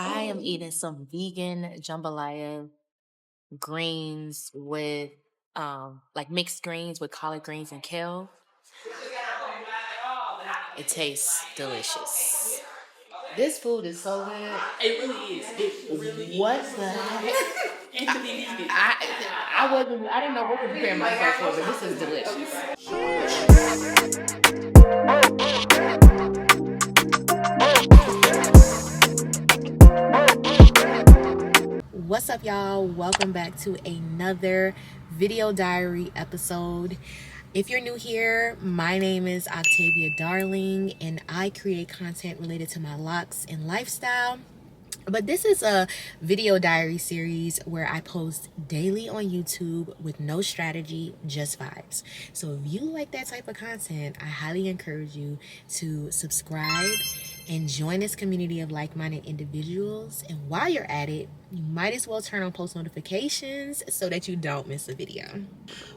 I am eating some vegan jambalaya greens with like mixed greens with collard greens and kale. It tastes delicious. This food is so good. It really is. It really What is. the heck? And to be vegan. I didn't know what to prepare myself for, but this is delicious. What's up, y'all? Welcome back to another video diary episode. If you're new here, my name is Octavia.Darling, and I create content related to my locks and lifestyle. But this is a video diary series where I post daily on YouTube with no strategy, just vibes. So if you like that type of content, I highly encourage you to subscribe and join this community of like-minded individuals. And while you're at it, you might as well turn on post notifications so that you don't miss a video.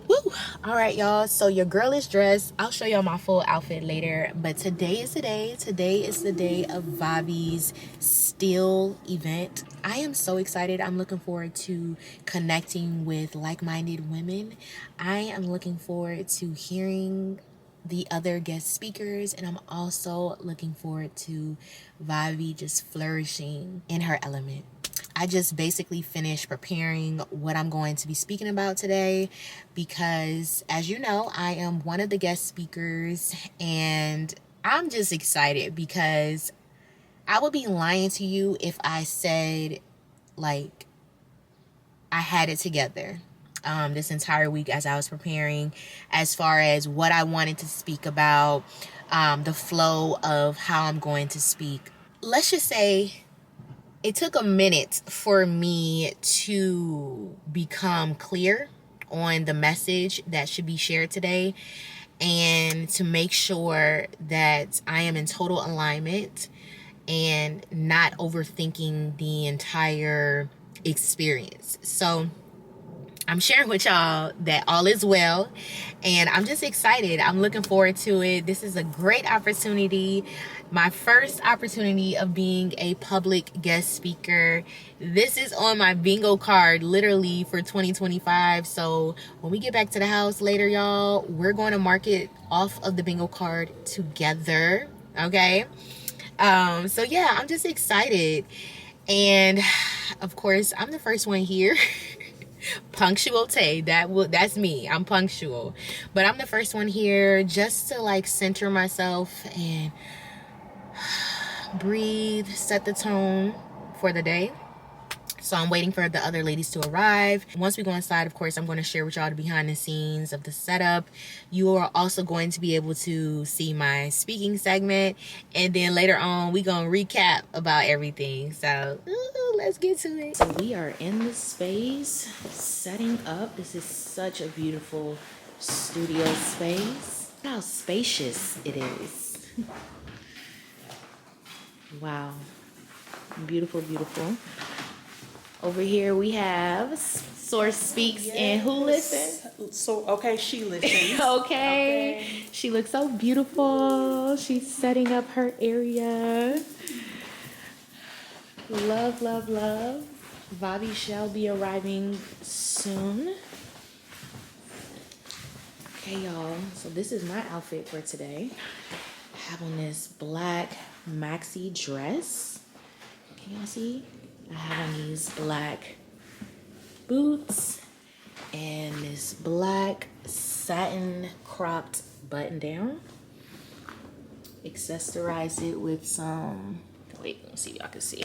Woo! All right, y'all. So your girl is dressed. I'll show y'all my full outfit later. But today is the day. Today is the day of Vavi's Still event. I am so excited. I'm looking forward to connecting with like-minded women. I am looking forward to hearing the other guest speakers, and I'm also looking forward to Vavi just flourishing in her element. I just basically finished preparing what I'm going to be speaking about today because, as you know, I am one of the guest speakers, and I'm just excited because I would be lying to you if I said, like, I had it together this entire week as I was preparing, as far as what I wanted to speak about, the flow of how I'm going to speak. Let's just say it took a minute for me to become clear on the message that should be shared today and to make sure that I am in total alignment and not overthinking the entire experience. So I'm sharing with y'all that all is well, and I'm just excited. I'm looking forward to it. This is a great opportunity. My first opportunity of being a public guest speaker. This is on my bingo card literally for 2025. So when we get back to the house later, y'all, we're going to mark it off of the bingo card together. Okay. So yeah, I'm just excited. And of course, I'm the first one here. Punctual Tay, that's me. I'm punctual, but I'm the first one here just to like center myself and breathe, set the tone for the day. So I'm waiting for the other ladies to arrive. Once we go inside, of course, I'm going to share with y'all the behind the scenes of the setup. You are also going to be able to see my speaking segment. And then later on, we're going to recap about everything. So let's get to it. So we are in the space, setting up. This is such a beautiful studio space. Look how spacious it is. Wow. Beautiful, beautiful. Over here we have Source Speaks, yes. And who listens? So, okay, she listens. Okay. She looks so beautiful. She's setting up her area. Love, love, love. Vavi shall be arriving soon. Okay, y'all. So this is my outfit for today. I have on this black maxi dress. Can y'all see? I have on these black boots and this black satin cropped button down. Accessorize it with some, wait, let me see if y'all can see.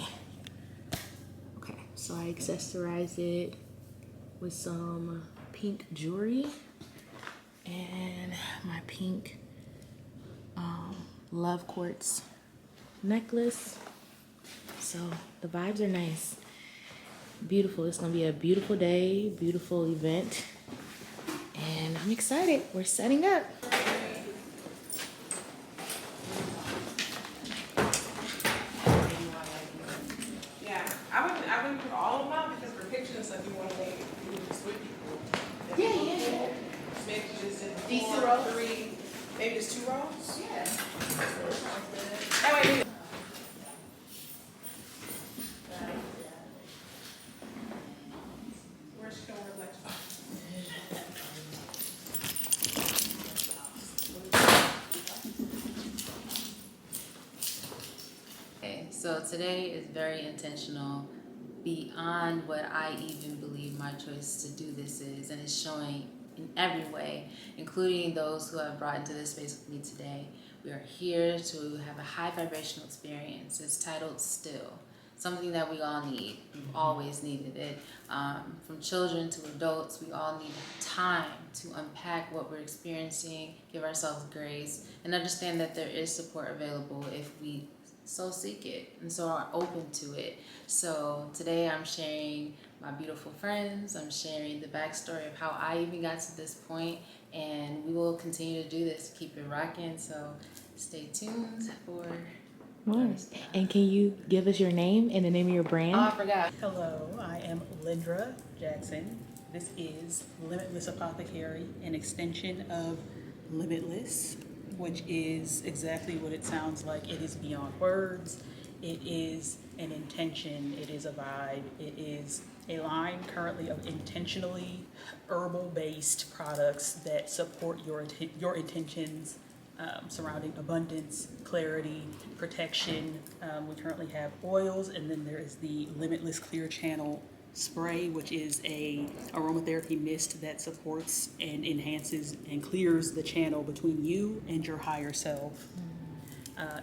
Okay, so I accessorize it with some pink jewelry and my pink love quartz necklace. So the vibes are nice. Beautiful. It's gonna be a beautiful day, beautiful event. And I'm excited. We're setting up. Yeah, I wouldn't put all of them out because for pictures and stuff, you want to make just with people. Yeah. Maybe just in These 4, two rows? 3, maybe just 2 rows. Yeah. That way, today is very intentional beyond what I even believe my choice to do this is, and it's showing in every way, including those who have brought into this space with me today. We are here to have a high vibrational experience. It's titled Still, something that we all need. We've always needed it. From children to adults, we all need time to unpack what we're experiencing, give ourselves grace, and understand that there is support available if we so seek it and so are open to it. So today I'm sharing my beautiful friends, I'm sharing the backstory of how I even got to this point, and we will continue to do this, keep it rocking, so stay tuned for And can you give us your name and the name of your brand? Oh, I forgot. Hello, I am Lindra Jackson. This is Limitless Apothecary, an extension of Limitless, which is exactly what it sounds like. It is beyond words. It is an intention. It is a vibe. It is a line currently of intentionally herbal-based products that support your intentions surrounding abundance, clarity, protection. We currently have oils, and then there is the Limitless Clear Channel Spray, which is a aromatherapy mist that supports and enhances and clears the channel between you and your higher self.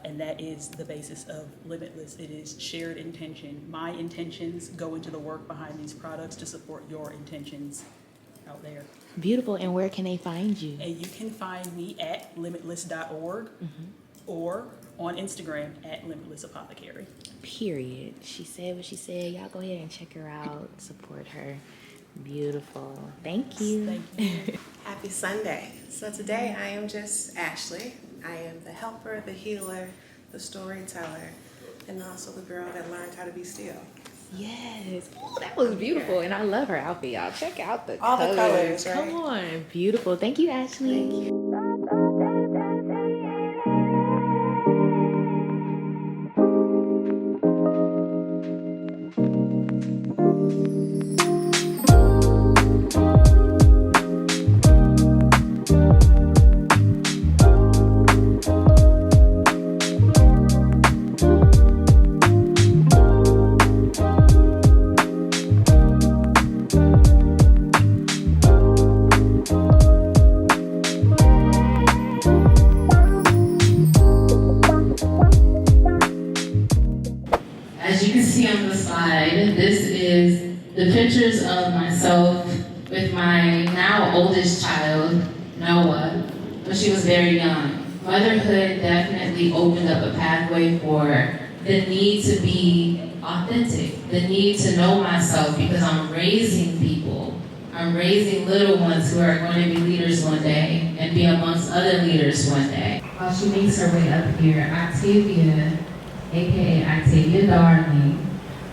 And that is the basis of Limitless. It is shared intention. My intentions go into the work behind these products to support your intentions out there. Beautiful. And where can they find you? And you can find me at limitless.org or on Instagram at Limitless Apothecary. Period. She said what she said. Y'all go ahead and check her out. Support her. Beautiful. Thank you. Thank you. Happy Sunday. So today I am just Ashley. I am the helper, the healer, the storyteller, and also the girl that learned how to be still. Yes. Oh, that was beautiful. And I love her outfit, y'all. Check out the All the colors, right? Come on. Beautiful. Thank you, Ashley. Thank you. As you can see on the slide, this is the pictures of myself with my now oldest child, Noah, when she was very young. Motherhood definitely opened up a pathway for the need to be authentic, the need to know myself, because I'm raising people. I'm raising little ones who are going to be leaders one day and be amongst other leaders one day. While she makes her way up here, Octavia, aka Octavia.Darling,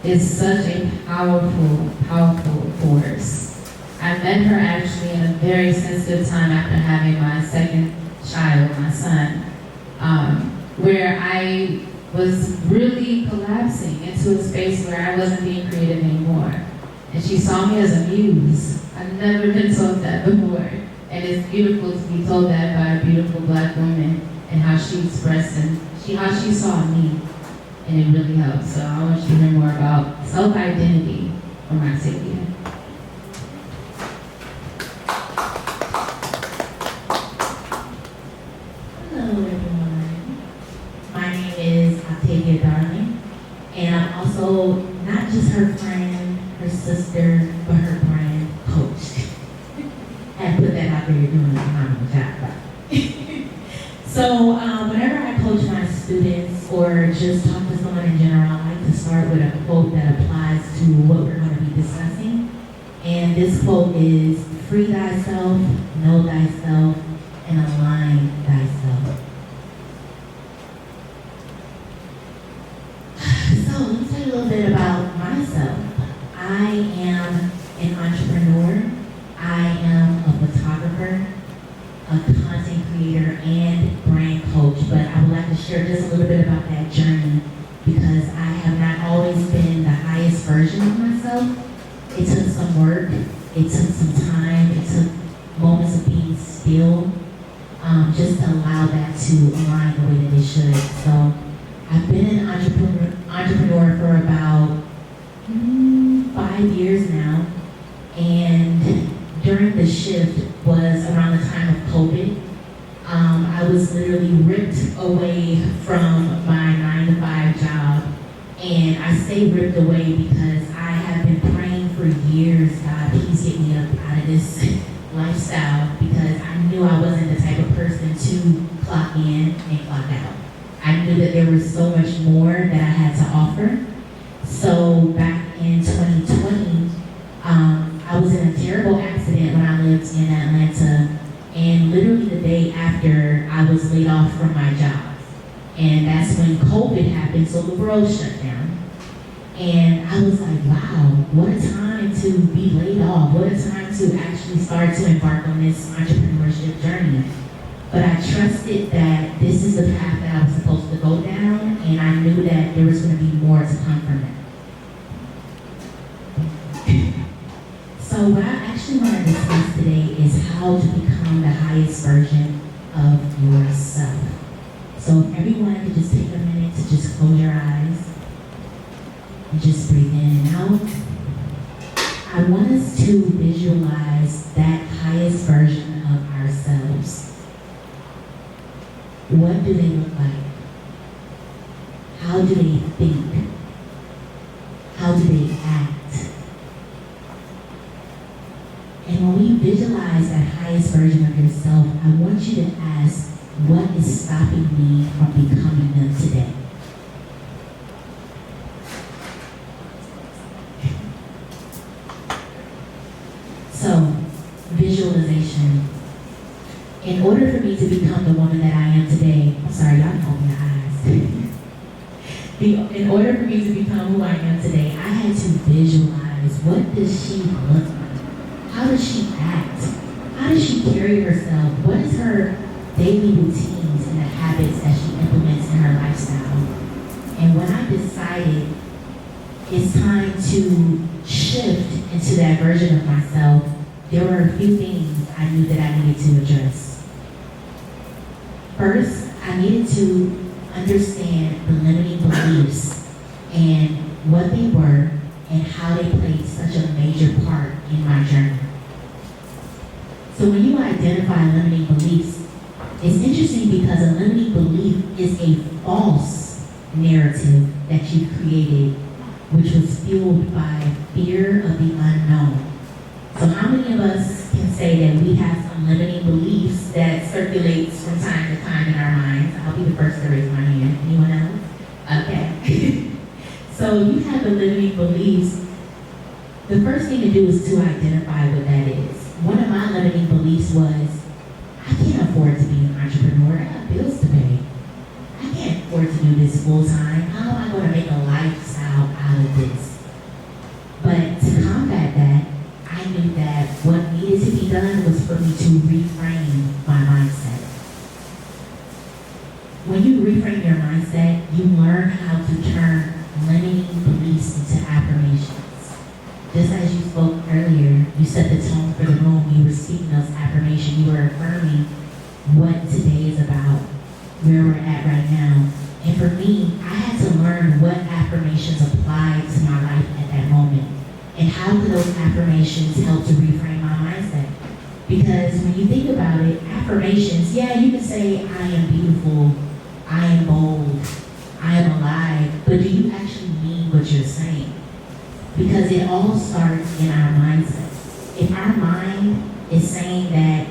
is such a powerful, powerful force. I met her actually in a very sensitive time after having my second child, my son, where I was really collapsing into a space where I wasn't being creative anymore. And she saw me as a muse. I've never been told that before. And it's beautiful to be told that by a beautiful Black woman and how she expressed and how she saw me. And it really helps. So I want you to hear more about self-identity from Octavia. Hello everyone. My name is Octavia.Darling, and I'm also not just her friend, her sister, but her brand coach. I had to put that out there, you're doing a phenomenal job. So whenever I coach my students or just talk to someone in general, I like to start with a quote that applies to what we're going to be discussing. And this quote is, free thyself, know thyself, and align thyself. So let me tell you a little bit about myself. I am an entrepreneur. I am a photographer, a content creator, and brand coach, but I would like to share just a little bit about that journey because I have not always been the highest version of myself. It took some work, it took some time, it took moments of being still, just to allow that to align the way that it should. So I've been an entrepreneur ripped away because I have been praying for years, God, please get me up out of this lifestyle, because I knew I wasn't the type of person to clock in and clock out. I knew that there was so much more that I had to offer. So back in 2020, I was in a terrible accident when I lived in Atlanta, and literally the day after, I was laid off from my job. And that's when COVID happened, so the world shut down. And I was like, wow, what a time to be laid off. What a time to actually start to embark on this entrepreneurship journey. But I trusted that this is the path that I was supposed to go down, and I knew that there was going to be more to come from it. So what I actually want to discuss today is how to become the highest version of yourself. So if everyone could just take a minute to just close your eyes and just breathe in and out. I want us to visualize that highest version of ourselves. What do they look like? How do they think? How do they act? And when you visualize that highest version of yourself, I want you to ask, what is stopping me from becoming them today? So, visualization. In order for me to become the woman that I am today, I'm sorry, y'all can open your eyes. In order for me to become who I am today, I had to visualize, what does she look like? How does she act? How does she carry herself? What is her daily routines and the habits that she implements in her lifestyle? And when I decided it's time to shift into that version of myself, there were a few things I knew that I needed to address. First, I needed to understand the limiting beliefs and what they were and how they played such a major part in my journey. So when you identify limiting beliefs, it's interesting because a limiting belief is a false narrative that you created, which was fueled by fear of the unknown. So how many of us can say that we have some limiting beliefs that circulates from time to time in our minds? I'll be the first to raise my hand. Anyone else? Okay. So you have the limiting beliefs. The first thing to do is to identify what that is. One of my limiting beliefs was, I can't afford to be an entrepreneur. I have bills to pay. I can't afford to do this full time. How am I going to make a lifestyle out of this? But to combat that, I knew that what needed to be done was for me to reframe my mindset. When you reframe your mindset, you learn how to turn limiting beliefs into affirmations. Just as you spoke earlier, you set the tone for the room. You were speaking those affirmations. You were affirming what today is about, where we're at right now. And for me, I had to learn what affirmations applied to my life at that moment. And how could those affirmations help to reframe my mindset? Because when you think about it, affirmations, yeah, you can say, I am beautiful, I am bold, I am alive, but do you actually mean what you're saying? Because it all starts in our mindset. If our mind is saying that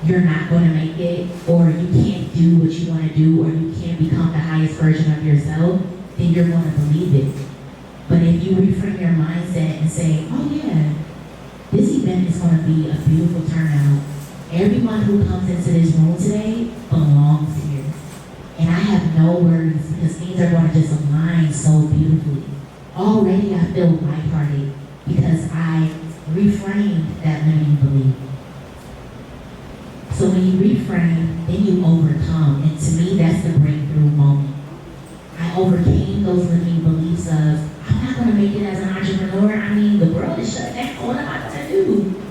you're not going to make it, or you can't do what you want to do, or you can't become the highest version of yourself, then you're going to believe it. But if you reframe your mindset and say, oh yeah, this event is going to be a beautiful turnout. Everyone who comes into this room today belongs here. And I have no worries because things are going to just align so beautifully. Already I feel lighthearted because I reframed that limiting belief. So when you reframe, then you overcome. And to me, that's the breakthrough moment. I overcame those limiting beliefs of, I'm not going to make it as an entrepreneur. I mean, the world is shut down. What am I going to do?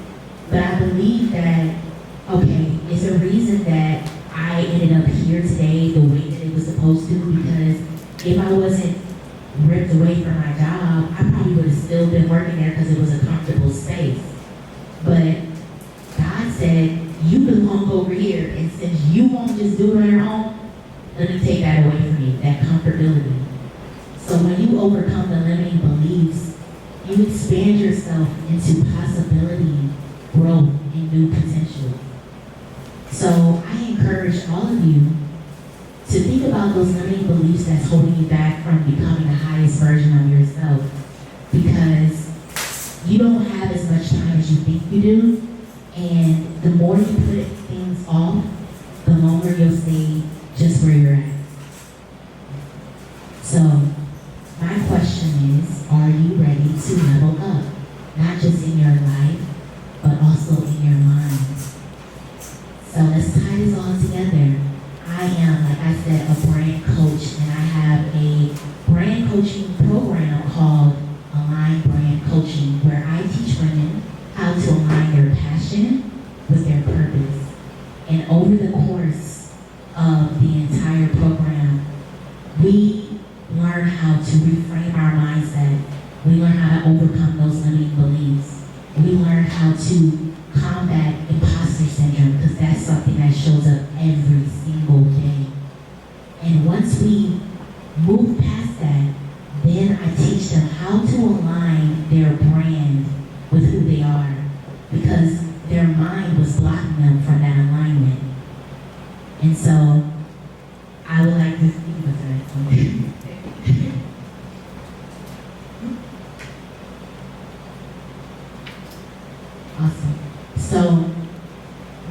But I believe that, okay, it's a reason that I ended up here today the way that it was supposed to, because if I wasn't ripped away from my job, I probably would have still been working there because it was a comfortable space. But God said, you belong over here, and since you won't just do it on your own, let me take that away from you, that comfortability. So when you overcome the limiting beliefs, you expand yourself into possibility, growth, and new potential. So I encourage all of you to think about those limiting beliefs that's holding you back from becoming the highest version of yourself. Because you don't have as much time as you think you do, and the more you put things off, the longer you'll stay just where you're at. So, my question is, are you ready to level up? Not just in your life, but also in your mind. So let's tie this all together. I am, like I said, a brand coach, and I have a brand coaching program called Aligned.Brand Coaching, where I teach women how to align their passion with their purpose. And over the course of the entire program, we learn how to reframe our mindset. We learn how to overcome those limiting beliefs. We learn how to combat imposter syndrome, because that's something that shows up every single day. And once we move past that, then I teach them how to align their brand with who they are, because their mind was blocking them from that alignment. And so I would like to speak with that. Awesome. So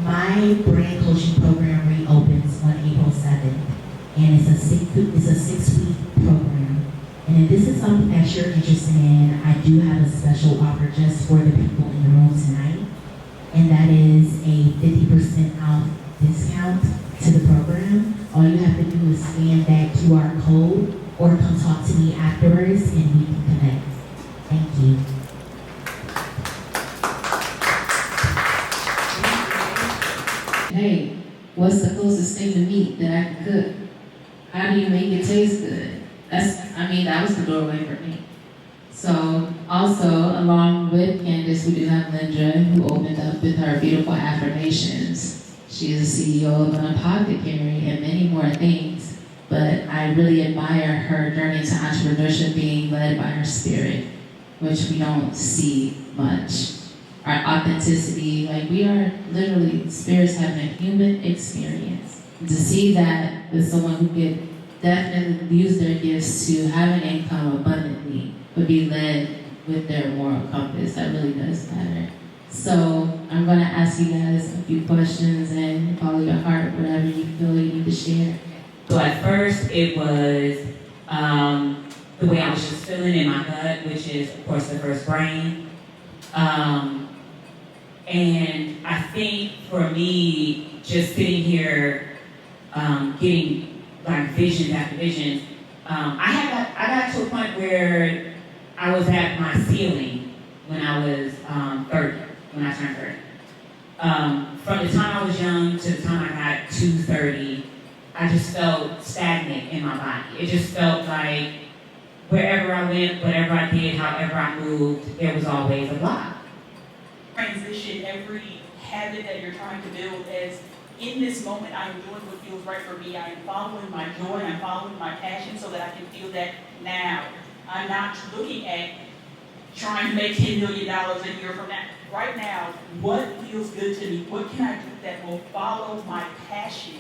my brand coaching program reopens on April 7th, and it's a 6-week program. And if this is something that you're interested in, I do have a special offer just for the people in the room tonight, and that is a 50% off discount to the program. All you have to do is scan that QR code or come talk to me afterwards and we can connect. Thank you. Hey, what's the closest thing to meat that I can cook? How do you make it taste good? That was the doorway for me. So, also, along with Candace, we do have Linda, who opened up with her beautiful affirmations. She is the CEO of an apothecary and many more things. But I really admire her journey to entrepreneurship being led by her spirit, which we don't see much. Our authenticity, like we are literally spirits having a human experience. To see that with someone who could definitely use their gifts to have an income abundantly, but be led with their moral compass, that really does matter. So I'm gonna ask you guys a few questions and follow your heart, whatever you feel you need to share. So at first it was the way I was just feeling in my gut, which is of course the first brain. And I think for me, just sitting here, getting like visions after visions, I got to a point where I was at my ceiling when I was 30, when I turned 30. From the time I was young to the time I got to 30, I just felt stagnant in my body. It just felt like wherever I went, whatever I did, however I moved, there was always a block. Transition every habit that you're trying to build as in this moment I am doing what feels right for me. I am following my joy, I'm following my passion so that I can feel that now. I'm not looking at trying to make $10 million a year from now. Right now, what feels good to me? What can I do that will follow my passion?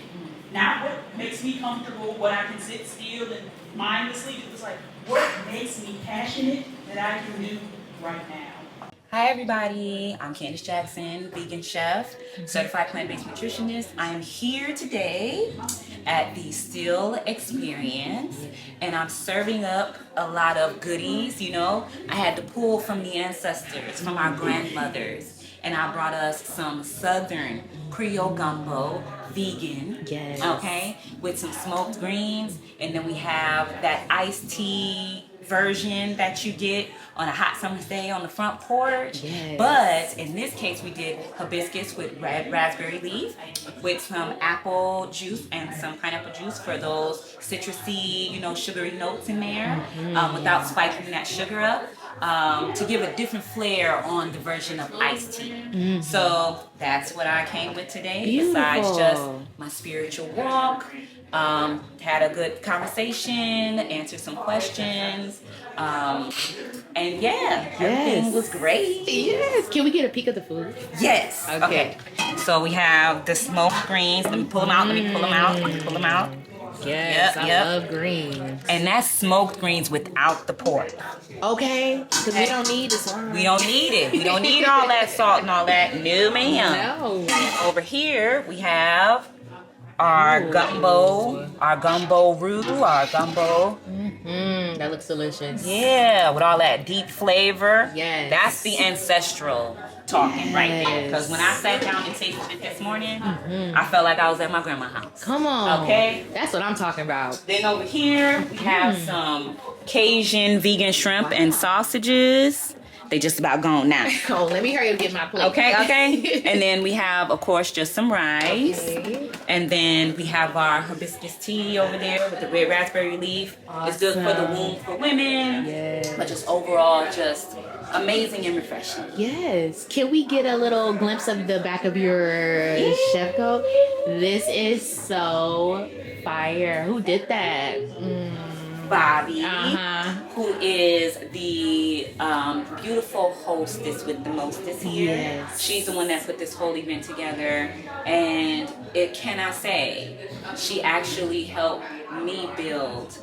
Not what makes me comfortable, what I can sit still and mindlessly do. It's like, what makes me passionate that I can do right now? Hi everybody, I'm Candace Jackson, vegan chef, certified plant-based nutritionist. I am here today at the Still Experience and I'm serving up a lot of goodies, you know. I had to pull from the ancestors, from our grandmothers, and I brought us some Southern Creole gumbo, vegan, Yes. okay, with some smoked greens, and then we have that iced tea version that you get on a hot summer's day on the front porch. Yes. But in this case we did hibiscus with red raspberry leaf with some apple juice and some pineapple juice for those citrusy, you know, sugary notes in there, without spiking that sugar up, to give a different flair on the version of iced tea. So that's what I came with today. Beautiful. Besides just my spiritual walk, Had a good conversation, answered some questions, and yeah, everything was great. Yes. Can we get a peek of the food? Yes. Okay. So we have the smoked greens. Let me pull them out. Let me pull them out. Let me pull them out. Yes, Yep, I yep. love greens. And that's smoked greens without the pork. Okay, because we don't need this one. We don't need it. We don't need all that salt and all that. No, ma'am. No. Over here we have our gumbo roux, our gumbo. That looks delicious. Yeah, with all that deep flavor. Yes. That's the ancestral talking right there. Because when I sat down and tasted it this morning, I felt like I was at my grandma's house. Come on. Okay. That's what I'm talking about. Then over here, we have some Cajun vegan shrimp and sausages. They just about gone now. Oh, let me hurry up and get my plate. Okay. And then we have, of course, just some rice. Okay. And then we have our hibiscus tea over there with the red raspberry leaf. It's good for the womb for women. Yes. But just overall, just amazing and refreshing. Yes. Can we get a little glimpse of the back of your chef coat? This is so fire. Who did that? Bobby, Uh-huh. who is the beautiful hostess with the mostest here. Yes. She's the one that put this whole event together, and it cannot say she actually helped me build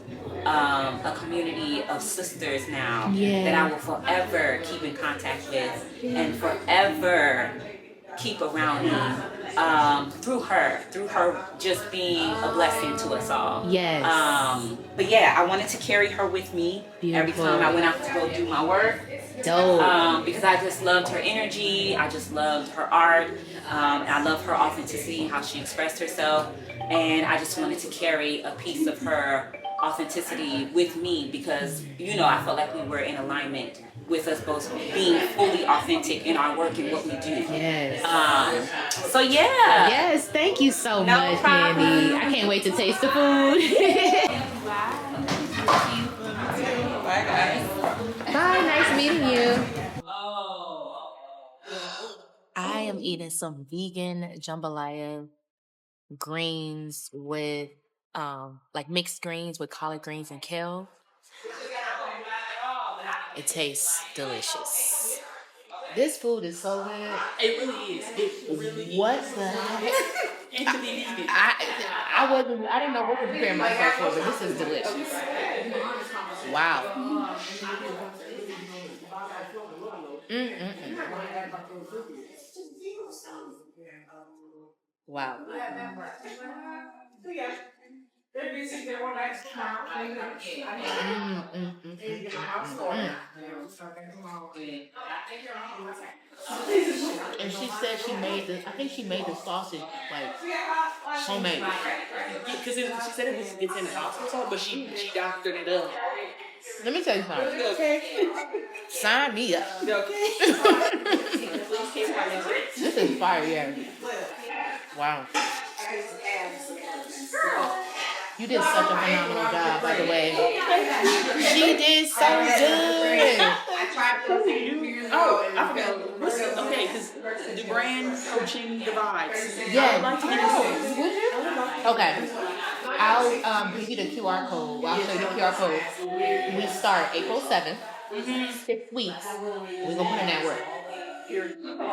a community of sisters now that I will forever keep in contact with and forever keep around me through her just being a blessing to us all. Yes. But yeah, I wanted to carry her with me every time I went out to go do my work. Dope. Because I just loved her energy, I just loved her art, I love her authenticity, how she expressed herself, and I just wanted to carry a piece of her authenticity with me because, you know, I felt like we were in alignment with us both being fully authentic in our work and what we do. Yes. So yeah. Yes, thank you so No much, problem. Candy. I can't wait to taste the food. Bye, guys. Bye, nice meeting you. I am eating some vegan jambalaya greens with like mixed greens with collard greens and kale. It tastes delicious. This food is so good. It really is. It really What the heck? And to be vegan. I didn't know what to prepare myself for, but this is delicious. Wow. Wow. And she said I think she made the sausage like homemade. Because she said it's in house or something, but she doctored it up. Let me tell you something. Okay. Sign me up. Okay. This is fire, yeah. Wow. You did such a phenomenal job, by the way. She did so good. Oh, I forgot. Okay, because the brand coaching divides. Yeah. I would like to get into Would you? Okay. I'll give you the QR code. I'll show you the QR code. We start April 7th. 6 weeks. We're going to put in that work.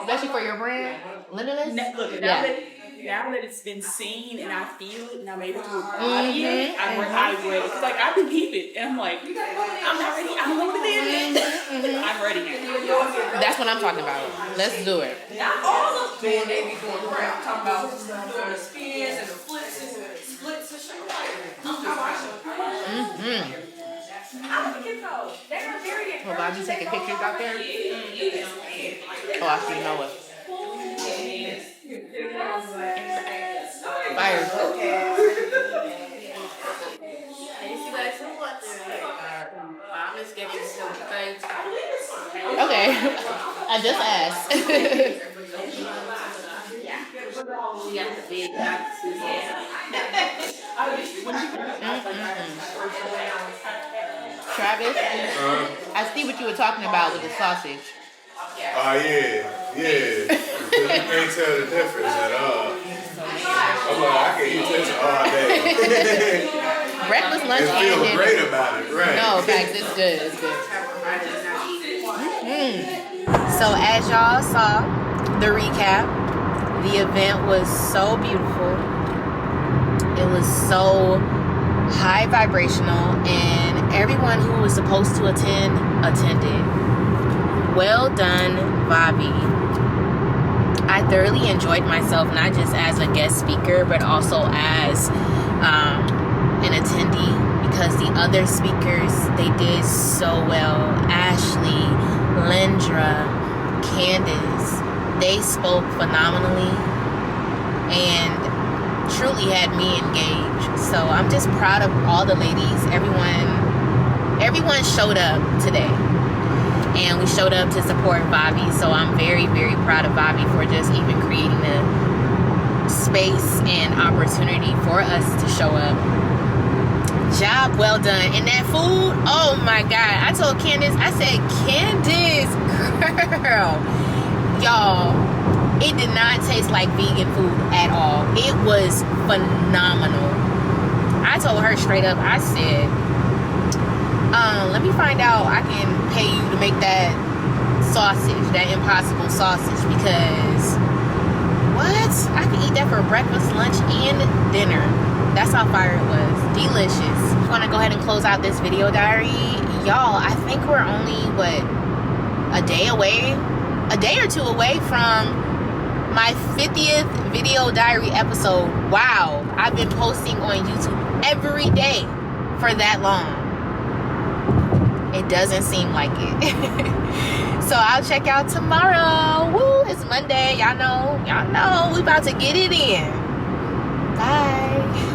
Especially for your brand, Limitless. Look, now that it's been seen and I feel it and I'm able to embody it, I'm ready. It's like I can keep it, and I'm like, I'm not ready. I don't know what it is. I'm ready. That's what I'm talking about. Let's do it. All of them, they be going around talking about doing the spins and the flips and shit. Well, Bobby taking pictures out there? Oh, I see Noah. Fire. Okay. I just asked. Travis, I see what you were talking about with the sausage. Oh, yeah. You can't tell the difference at all. I can eat this all day. Breakfast, lunch, And and feel dinner. great about it, right? No, facts, it's good, it's good. So as y'all saw, the recap, the event was so beautiful. It was so high vibrational, and everyone who was supposed to attend, attended. Well done, Bobby. I thoroughly enjoyed myself, not just as a guest speaker, but also as an attendee, because the other speakers, they did so well. Ashley, Lindra, Candace, they spoke phenomenally and truly had me engaged. So I'm just proud of all the ladies. Everyone showed up today, and we showed up to support Bobby. So I'm very, very proud of Bobby for just even creating the space and opportunity for us to show up. Job well done. And that food, oh my God. I told Candace, I said, Candace, girl, y'all, it did not taste like vegan food at all. It was phenomenal. I told her straight up, I said, let me find out I can pay you to make that sausage, that impossible sausage, because what? I can eat that for breakfast, lunch, and dinner. That's how fire it was. Delicious. I'm gonna go ahead and close out this video diary. Y'all, I think we're only, a day or two away from my 50th video diary episode. Wow. I've been posting on YouTube every day for that long. It doesn't seem like it. So I'll check out tomorrow. Woo, it's Monday. Y'all know, we about to get it in. Bye.